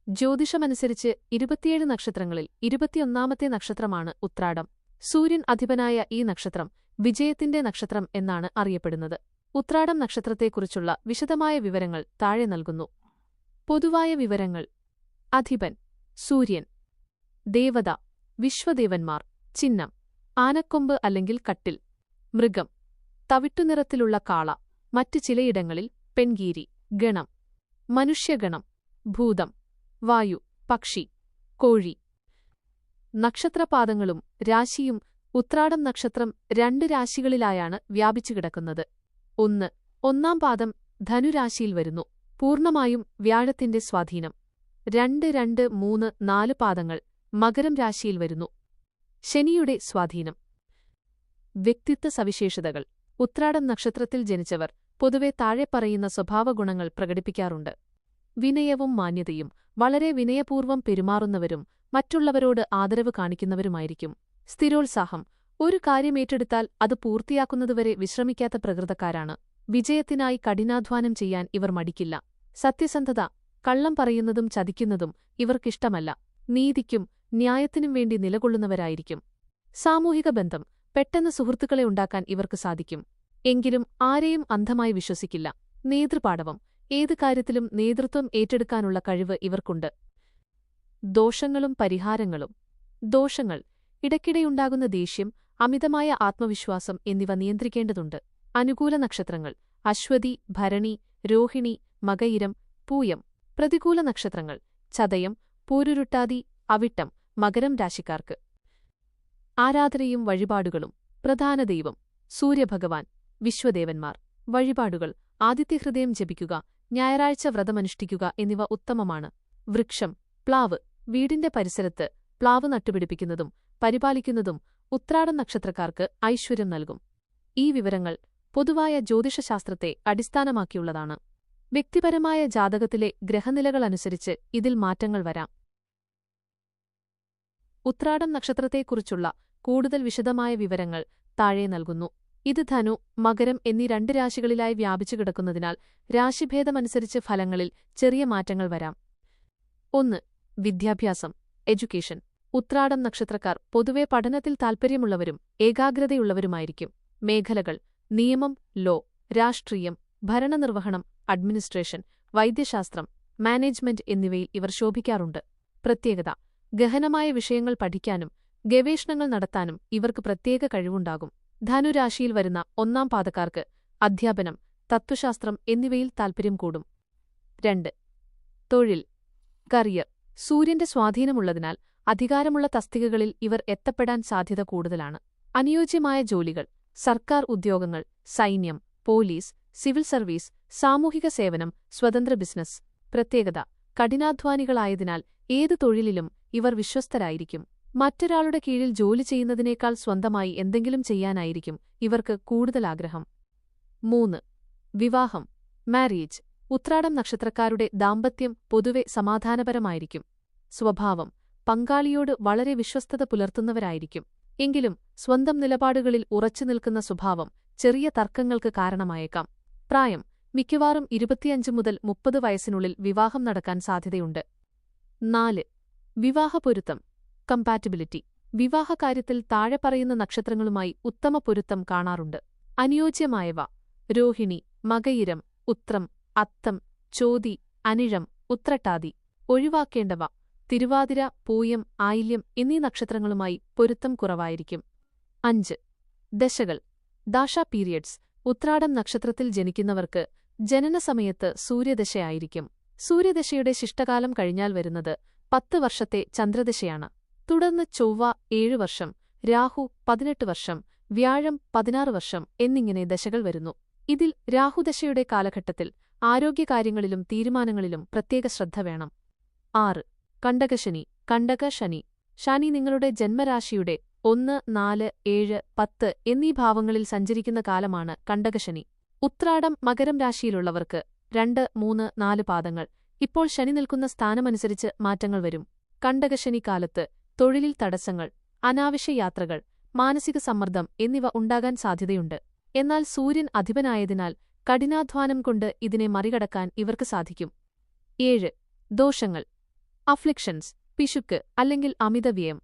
ജ്യോതിഷമനുസരിച്ച് 27 നക്ഷത്രങ്ങളിൽ 21ാമത്തെ നക്ഷത്രമാണ് ഉത്രാടം. സൂര്യൻ അധിപനായ ഈ നക്ഷത്രം വിജയത്തിന്റെ നക്ഷത്രം എന്നാണ് അറിയപ്പെടുന്നത്. ഉത്രാടം നക്ഷത്രത്തെക്കുറിച്ചുള്ള വിശദമായ വിവരങ്ങൾ താഴെ നൽകുന്നു. പൊതുവായ വിവരങ്ങൾ: അധിപൻ സൂര്യൻ, ദേവത വിശ്വദേവന്മാർ, ചിഹ്നം ആനക്കൊമ്പ് അല്ലെങ്കിൽ കട്ടിൽ, മൃഗം തവിട്ടുനിറത്തിലുള്ള കാള, മറ്റ് ചിലയിടങ്ങളിൽ പെൺകീരി, ഗണം മനുഷ്യഗണം, ഭൂതം വായു, പക്ഷി, കോഴി. നക്ഷത്രപാദങ്ങളും രാശിയും: ഉത്രാടം നക്ഷത്രം 2 രാശികളിലായാണ് വ്യാപിച്ചുകിടക്കുന്നത്. 1. ഒന്നാം പാദം ധനുരാശിയിൽ വരുന്നു, പൂർണ്ണമായും വ്യാഴത്തിന്റെ സ്വാധീനം. 2, 2, 3, 4 പാദങ്ങൾ മകരം രാശിയിൽ വരുന്നു, ശനിയുടെ സ്വാധീനം. വ്യക്തിത്വ സവിശേഷതകൾ: ഉത്രാടം നക്ഷത്രത്തിൽ ജനിച്ചവർ പൊതുവെ താഴെപ്പറയുന്ന സ്വഭാവഗുണങ്ങൾ പ്രകടിപ്പിക്കാറുണ്ട്. വിനയവും മാന്യതയും: വളരെ വിനയപൂർവ്വം പെരുമാറുന്നവരും മറ്റുള്ളവരോട് ആദരവ് കാണിക്കുന്നവരുമായിരിക്കും. സ്ഥിരോത്സാഹം: ഒരു കാര്യമേറ്റെടുത്താൽ അത് പൂർത്തിയാക്കുന്നതുവരെ വിശ്രമിക്കാത്ത പ്രകൃതക്കാരാണ്. വിജയത്തിനായി കഠിനാധ്വാനം ചെയ്യാൻ ഇവർ മടിക്കില്ല. സത്യസന്ധത: കള്ളം പറയുന്നതും ചതിക്കുന്നതും ഇവർക്കിഷ്ടമല്ല. നീതിക്കും ന്യായത്തിനും വേണ്ടി നിലകൊള്ളുന്നവരായിരിക്കും. സാമൂഹിക ബന്ധം: പെട്ടെന്ന് സുഹൃത്തുക്കളെ ഉണ്ടാക്കാൻ ഇവർക്ക് സാധിക്കും. എങ്കിലും ആരെയും അന്ധമായി വിശ്വസിക്കില്ല. നേതൃപാടവം: ഏത് കാര്യത്തിലും നേതൃത്വം ഏറ്റെടുക്കാനുള്ള കഴിവ് ഇവർക്കുണ്ട്. ദോഷങ്ങളും പരിഹാരങ്ങളും: ദോഷങ്ങൾ: ഇടയ്ക്കിടെയുണ്ടാകുന്ന ദേഷ്യം, അമിതമായ ആത്മവിശ്വാസം എന്നിവ നിയന്ത്രിക്കേണ്ടതുണ്ട്. അനുകൂല നക്ഷത്രങ്ങൾ: അശ്വതി, ഭരണി, രോഹിണി, മകയിരം, പൂയം. പ്രതികൂല നക്ഷത്രങ്ങൾ: ചതയം, പൂരുരുട്ടാതി, അവിട്ടം, മകരം രാശിക്കാർക്ക്. ആരാധനയും വഴിപാടുകളും: പ്രധാന ദൈവം സൂര്യഭഗവാൻ, വിശ്വദേവന്മാർ. വഴിപാടുകൾ: ആദിത്യഹൃദയം ജപിക്കുക, ഞായറാഴ്ച വ്രതമനുഷ്ഠിക്കുക എന്നിവ ഉത്തമമാണ്. വൃക്ഷം പ്ലാവ്: വീടിന്റെ പരിസരത്ത് പ്ലാവ് നട്ടുപിടിപ്പിക്കുന്നതും പരിപാലിക്കുന്നതും ഉത്രാടം നക്ഷത്രക്കാർക്ക് ഐശ്വര്യം നൽകും. ഈ വിവരങ്ങൾ പൊതുവായ ജ്യോതിഷശാസ്ത്രത്തെ അടിസ്ഥാനമാക്കിയുള്ളതാണ്. വ്യക്തിപരമായ ജാതകത്തിലെ ഗ്രഹനിലകളനുസരിച്ച് ഇതിൽ മാറ്റങ്ങൾ വരാം. ഉത്രാടം നക്ഷത്രത്തെക്കുറിച്ചുള്ള കൂടുതൽ വിശദമായ വിവരങ്ങൾ താഴെ നൽകുന്നു. ഇത് ധനു, മകരം എന്നീ 2 രാശികളിലായി വ്യാപിച്ചുകിടക്കുന്നതിനാൽ രാശിഭേദമനുസരിച്ച് ഫലങ്ങളിൽ ചെറിയ മാറ്റങ്ങൾ വരാം. 1. വിദ്യാഭ്യാസം എഡ്യൂക്കേഷൻ: ഉത്രാടം നക്ഷത്രക്കാർ പൊതുവെ പഠനത്തിൽ താൽപ്പര്യമുള്ളവരും ഏകാഗ്രതയുള്ളവരുമായിരിക്കും. മേഖലകൾ: നിയമം, ലോ, രാഷ്ട്രീയം, ഭരണനിർവഹണം, അഡ്മിനിസ്ട്രേഷൻ, വൈദ്യശാസ്ത്രം, മാനേജ്മെന്റ് എന്നിവയിൽ ഇവർ ശോഭിക്കാറുണ്ട്. പ്രത്യേകത: ഗഹനമായ വിഷയങ്ങൾ പഠിക്കാനും ഗവേഷണങ്ങൾ നടത്താനും ഇവർക്ക് പ്രത്യേക കഴിവുണ്ടാകും. ധനുരാശിയിൽ വരുന്ന 1ാം പാദക്കാർക്ക് അധ്യാപനം, തത്വശാസ്ത്രം എന്നിവയിൽ താൽപ്പര്യം കൂടും. 2. തൊഴിൽ കരിയർ: സൂര്യന്റെ സ്വാധീനമുള്ളതിനാൽ അധികാരമുള്ള തസ്തികകളിൽ ഇവർ എത്തപ്പെടാൻ സാധ്യത കൂടുതലാണ്. അനുയോജ്യമായ ജോലികൾ: സർക്കാർ ഉദ്യോഗങ്ങൾ, സൈന്യം, പോലീസ്, സിവിൽ സർവീസ്, സാമൂഹിക സേവനം, സ്വതന്ത്ര ബിസിനസ്. പ്രത്യേകത: കഠിനാധ്വാനികളായതിനാൽ ഏതു തൊഴിലിലും ഇവർ വിശ്വസ്തരായിരിക്കും. മറ്റൊരാളുടെ കീഴിൽ ജോലി ചെയ്യുന്നതിനേക്കാൾ സ്വന്തമായി എന്തെങ്കിലും ചെയ്യാനായിരിക്കും ഇവർക്ക് കൂടുതൽ ആഗ്രഹം. 3. വിവാഹം മാരേജ്: ഉത്രാടം നക്ഷത്രക്കാരുടെ ദാമ്പത്യം പൊതുവെ സമാധാനപരമായിരിക്കും. സ്വഭാവം: പങ്കാളിയോട് വളരെ വിശ്വസ്തത പുലർത്തുന്നവരായിരിക്കും. എങ്കിലും സ്വന്തം നിലപാടുകളിൽ ഉറച്ചുനിൽക്കുന്ന സ്വഭാവം ചെറിയ തർക്കങ്ങൾക്ക് കാരണമായേക്കാം. പ്രായം: മിക്കവാറും 25 മുതൽ 30 വയസ്സിനുള്ളിൽ വിവാഹം നടക്കാൻ സാധ്യതയുണ്ട്. 4. വിവാഹപൊരുത്തം കമ്പാറ്റിബിലിറ്റി: വിവാഹകാര്യത്തിൽ താഴെ പറയുന്ന നക്ഷത്രങ്ങളുമായി ഉത്തമ പൊരുത്തം കാണാറുണ്ട്. അനുയോജ്യമായവ: രോഹിണി, മകയിരം, ഉത്രം, അത്തം, ചോതി, അനിഴം, ഉത്രട്ടാതി. ഒഴിവാക്കേണ്ടവ: തിരുവാതിര, പൂയം, ആയില്യം എന്നീ നക്ഷത്രങ്ങളുമായി പൊരുത്തം കുറവായിരിക്കും. 5. ദശകൾ ദാശാ പീരിയഡ്സ്: ഉത്രാടം നക്ഷത്രത്തിൽ ജനിക്കുന്നവർക്ക് ജനനസമയത്ത് സൂര്യദശയായിരിക്കും. സൂര്യദശയുടെ ശിഷ്ടകാലം കഴിഞ്ഞാൽ വരുന്നത് 10 വർഷത്തെ ചന്ദ്രദശയാണ്. തുടർന്ന് ചൊവ്വ 7 വർഷം, രാഹു 18 വർഷം, വ്യാഴം 16 വർഷം എന്നിങ്ങനെ ദശകൾ വരുന്നു. ഇതിൽ രാഹുദശയുടെ കാലഘട്ടത്തിൽ ആരോഗ്യകാര്യങ്ങളിലും തീരുമാനങ്ങളിലും പ്രത്യേക ശ്രദ്ധ വേണം. 6. കണ്ടകശനി കണ്ടക ശനി: ശനി നിങ്ങളുടെ ജന്മരാശിയുടെ 1, 4, 7, 10 എന്നീ ഭാവങ്ങളിൽ സഞ്ചരിക്കുന്ന കാലമാണ് കണ്ടകശനി. ഉത്രാടം മകരം രാശിയിലുള്ളവർക്ക് 2, 3, 4 പാദങ്ങൾ. ഇപ്പോൾ ശനി നിൽക്കുന്ന സ്ഥാനമനുസരിച്ച് മാറ്റങ്ങൾ വരും. കണ്ടകശനി കാലത്ത് തൊഴിലിൽ തടസ്സങ്ങൾ, അനാവശ്യ യാത്രകൾ, മാനസിക സമ്മർദ്ദം എന്നിവ ഉണ്ടാകാൻ സാധ്യതയുണ്ട്. എന്നാൽ സൂര്യൻ അധിപനായതിനാൽ കഠിനാധ്വാനം കൊണ്ട് ഇതിനെ മറികടക്കാൻ ഇവർക്ക് സാധിക്കും. 7. ദോഷങ്ങൾ അഫ്ലിക്ഷൻസ്, പിശുക്ക് അല്ലെങ്കിൽ അമിതവ്യയം.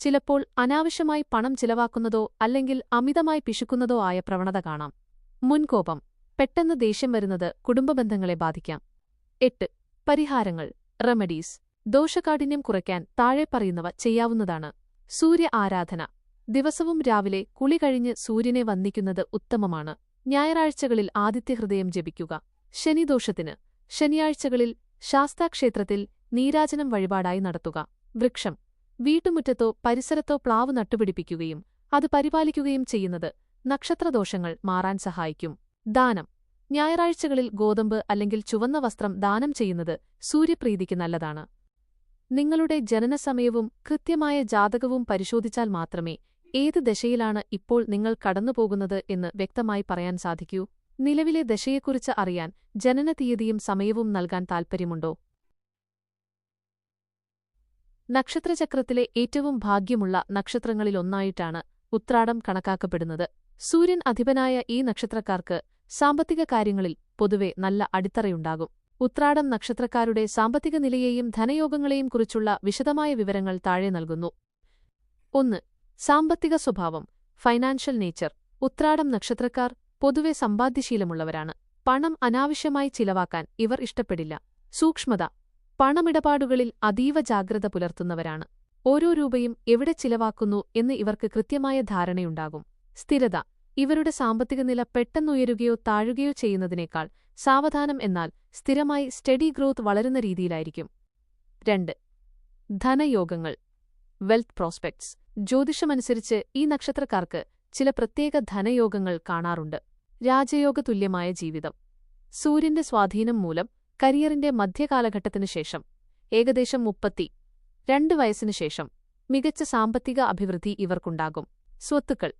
ചിലപ്പോൾ അനാവശ്യമായി പണം ചിലവാക്കുന്നതോ അല്ലെങ്കിൽ അമിതമായി പിശുക്കുന്നതോ ആയ പ്രവണത കാണാം. മുൻകോപം, പെട്ടെന്ന് ദേഷ്യം വരുന്നത് കുടുംബബന്ധങ്ങളെ ബാധിക്കാം. 8. പരിഹാരങ്ങൾ, റെമഡീസ്. ദോഷകാഠിന്യം കുറയ്ക്കാൻ താഴെ പറയുന്നവ ചെയ്യാവുന്നതാണ്. സൂര്യ ആരാധന. ദിവസവും രാവിലെ കുളി കഴിഞ്ഞ് സൂര്യനെ വന്ദിക്കുന്നത് ഉത്തമമാണ്. ഞായറാഴ്ചകളിൽ ആദിത്യഹൃദയം ജപിക്കുക. ശനിദോഷത്തിന് ശനിയാഴ്ചകളിൽ ശാസ്താക്ഷേത്രത്തിൽ നീരാജനം വഴിപാടായി നടത്തുക. വൃക്ഷം. വീട്ടുമുറ്റത്തോ പരിസരത്തോ പ്ലാവ് നട്ടുപിടിപ്പിക്കുകയും അത് പരിപാലിക്കുകയും ചെയ്യുന്നത് നക്ഷത്രദോഷങ്ങൾ മാറാൻ സഹായിക്കും. ദാനം. ഞായറാഴ്ചകളിൽ ഗോതമ്പ് അല്ലെങ്കിൽ ചുവന്ന വസ്ത്രം ദാനം ചെയ്യുന്നത് സൂര്യപ്രീതിക്ക് നല്ലതാണ്. നിങ്ങളുടെ ജനനസമയവും കൃത്യമായ ജാതകവും പരിശോധിച്ചാൽ മാത്രമേ ഏത് ദശയിലാണ് ഇപ്പോൾ നിങ്ങൾ കടന്നുപോകുന്നത് എന്ന് വ്യക്തമായി പറയാൻ സാധിക്കൂ. നിലവിലെ ദശയെക്കുറിച്ച് അറിയാൻ ജനനതീയതിയും സമയവും നൽകാൻ താൽപ്പര്യമുണ്ടോ? നക്ഷത്രചക്രത്തിലെ ഏറ്റവും ഭാഗ്യമുള്ള നക്ഷത്രങ്ങളിലൊന്നായിട്ടാണ് ഉത്രാടം കണക്കാക്കപ്പെടുന്നത്. സൂര്യൻ അധിപനായ ഈ നക്ഷത്രക്കാർക്ക് സാമ്പത്തിക കാര്യങ്ങളിൽ പൊതുവെ നല്ല അടിത്തറയുണ്ടാകും. ഉത്രാടം നക്ഷത്രക്കാരുടെ സാമ്പത്തിക നിലയെയും ധനയോഗങ്ങളെയും കുറിച്ചുള്ള വിശദമായ വിവരങ്ങൾ താഴെ നൽകുന്നു. 1. സാമ്പത്തിക സ്വഭാവം, ഫൈനാൻഷ്യൽ നേച്ചർ. ഉത്രാടം നക്ഷത്രക്കാർ പൊതുവെ സമ്പാദ്യശീലമുള്ളവരാണ്. പണം അനാവശ്യമായി ചിലവാക്കാൻ ഇവർ ഇഷ്ടപ്പെടില്ല. സൂക്ഷ്മത. പണമിടപാടുകളിൽ അതീവ ജാഗ്രത പുലർത്തുന്നവരാണ്. ഓരോ രൂപയും എവിടെ ചിലവാക്കുന്നു എന്ന് ഇവർക്ക് കൃത്യമായ ധാരണയുണ്ടാകും. സ്ഥിരത. ഇവരുടെ സാമ്പത്തിക നില പെട്ടെന്നുയരുകയോ താഴുകയോ ചെയ്യുന്നതിനേക്കാൾ സാവധാനം എന്നാൽ സ്ഥിരമായി സ്റ്റഡി ഗ്രോത്ത് വളരുന്ന രീതിയിലായിരിക്കും. 2. ധനയോഗങ്ങൾ, വെൽത്ത് പ്രോസ്പെക്ട്സ്. ജ്യോതിഷമനുസരിച്ച് ഈ നക്ഷത്രക്കാർക്ക് ചില പ്രത്യേക ധനയോഗങ്ങൾ കാണാറുണ്ട്. രാജയോഗതുല്യമായ ജീവിതം. സൂര്യന്റെ സ്വാധീനം മൂലം കരിയറിന്റെ മധ്യകാലഘട്ടത്തിനു ശേഷം ഏകദേശം 32 വയസ്സിനു ശേഷം മികച്ച സാമ്പത്തിക അഭിവൃദ്ധി ഇവർക്കുണ്ടാകും. സ്വത്തുക്കൾ.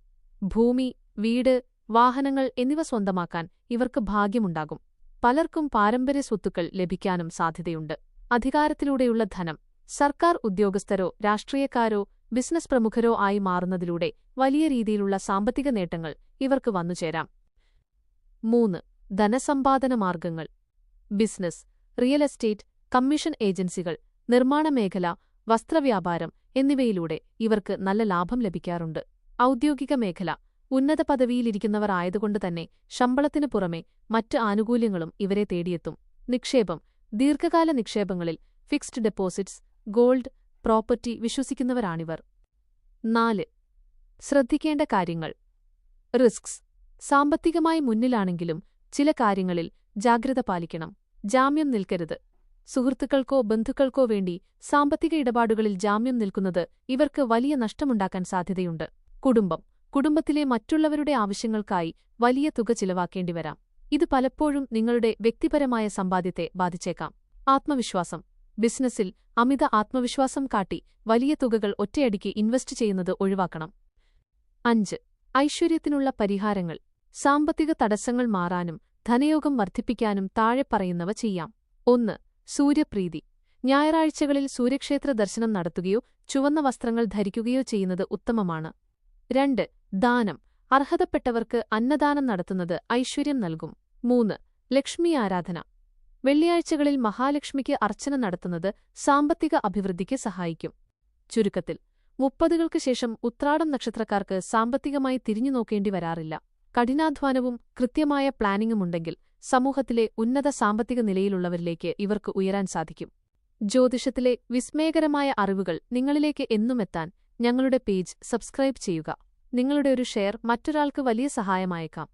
ഭൂമി, വീട്, വാഹനങ്ങൾ എന്നിവ സ്വന്തമാക്കാൻ ഇവർക്ക് ഭാഗ്യമുണ്ടാകും. പലർക്കും പാരമ്പര്യ സ്വത്തുക്കൾ ലഭിക്കാനും സാധ്യതയുണ്ട്. അധികാരത്തിലൂടെയുള്ള ധനം. സർക്കാർ ഉദ്യോഗസ്ഥരോ രാഷ്ട്രീയക്കാരോ ബിസിനസ് പ്രമുഖരോ ആയി മാറുന്നതിലൂടെ വലിയ രീതിയിലുള്ള സാമ്പത്തിക നേട്ടങ്ങൾ ഇവർക്ക് വന്നുചേരാം. 3. ധനസമ്പാദന മാർഗങ്ങൾ. ബിസിനസ്, റിയൽ എസ്റ്റേറ്റ്, കമ്മീഷൻ ഏജൻസികൾ, നിർമ്മാണ മേഖല, വസ്ത്രവ്യാപാരം എന്നിവയിലൂടെ ഇവർക്ക് നല്ല ലാഭം ലഭിക്കാറുണ്ട്. ഔദ്യോഗിക മേഖല. ഉന്നത പദവിയിലിരിക്കുന്നവർ ആയതുകൊണ്ടുതന്നെ ശമ്പളത്തിനു പുറമെ മറ്റ് ആനുകൂല്യങ്ങളും ഇവരെ തേടിയെത്തും. നിക്ഷേപം. ദീർഘകാല നിക്ഷേപങ്ങളിൽ ഫിക്സ്ഡ് ഡെപ്പോസിറ്റ്സ്, ഗോൾഡ്, പ്രോപ്പർട്ടി വിശ്വസിക്കുന്നവരാണിവർ. 4. ശ്രദ്ധിക്കേണ്ട കാര്യങ്ങൾ. റിസ്ക്സ്. സാമ്പത്തികമായി മുന്നിലാണെങ്കിലും ചില കാര്യങ്ങളിൽ ജാഗ്രത പാലിക്കണം. ജാമ്യം നിൽക്കരുത്. സുഹൃത്തുക്കൾക്കോ ബന്ധുക്കൾക്കോ വേണ്ടി സാമ്പത്തിക ഇടപാടുകളിൽ ജാമ്യം നിൽക്കുന്നത് ഇവർക്ക് വലിയ നഷ്ടമുണ്ടാക്കാൻ സാധ്യതയുണ്ട്. കുടുംബം. കുടുംബത്തിലെ മറ്റുള്ളവരുടെ ആവശ്യങ്ങൾക്കായി വലിയ തുക ചിലവാക്കേണ്ടിവരാം. ഇത് പലപ്പോഴും നിങ്ങളുടെ വ്യക്തിപരമായ സമ്പാദ്യത്തെ ബാധിച്ചേക്കാം. ആത്മവിശ്വാസം. ബിസിനസ്സിൽ അമിത ആത്മവിശ്വാസം കാട്ടി വലിയ തുകകൾ ഒറ്റയടിക്ക് ഇൻവെസ്റ്റ് ചെയ്യുന്നത് ഒഴിവാക്കണം. 5. ഐശ്വര്യത്തിനുള്ള പരിഹാരങ്ങൾ. സാമ്പത്തിക തടസ്സങ്ങൾ മാറാനും ധനയോഗം വർദ്ധിപ്പിക്കാനും താഴെ പറയുന്നവ ചെയ്യാം. 1. സൂര്യപ്രീതി. ഞായറാഴ്ചകളിൽ സൂര്യക്ഷേത്ര ദർശനം നടത്തുകയോ ചുവന്ന വസ്ത്രങ്ങൾ ധരിക്കുകയോ ചെയ്യുന്നത് ഉത്തമമാണ്. 2. ദാനം. അർഹതപ്പെട്ടവർക്ക് അന്നദാനം നടത്തുന്നത് ഐശ്വര്യം നൽകും. 3. ലക്ഷ്മി ആരാധന. വെള്ളിയാഴ്ചകളിൽ മഹാലക്ഷ്മിക്ക് അർച്ചന നടത്തുന്നത് സാമ്പത്തിക അഭിവൃദ്ധിക്ക് സഹായിക്കും. ചുരുക്കത്തിൽ 30കൾക്ക് ശേഷം ഉത്രാടം നക്ഷത്രക്കാർക്ക് സാമ്പത്തികമായി തിരിഞ്ഞുനോക്കേണ്ടി വരാറില്ല. കഠിനാധ്വാനവും കൃത്യമായ പ്ലാനിംഗുമുണ്ടെങ്കിൽ സമൂഹത്തിലെ ഉന്നത സാമ്പത്തിക നിലയിലുള്ളവരിലേക്ക് ഇവർക്ക് ഉയരാൻ സാധിക്കും. ജ്യോതിഷത്തിലെ വിസ്മയകരമായ അറിവുകൾ നിങ്ങളിലേക്ക് എന്നുമെത്താൻ ഞങ്ങളുടെ പേജ് സബ്സ്ക്രൈബ് ചെയ്യുക. നിങ്ങളുടെ ഒരു ഷെയർ മറ്റൊരാൾക്ക് വലിയ സഹായമായേക്കാം.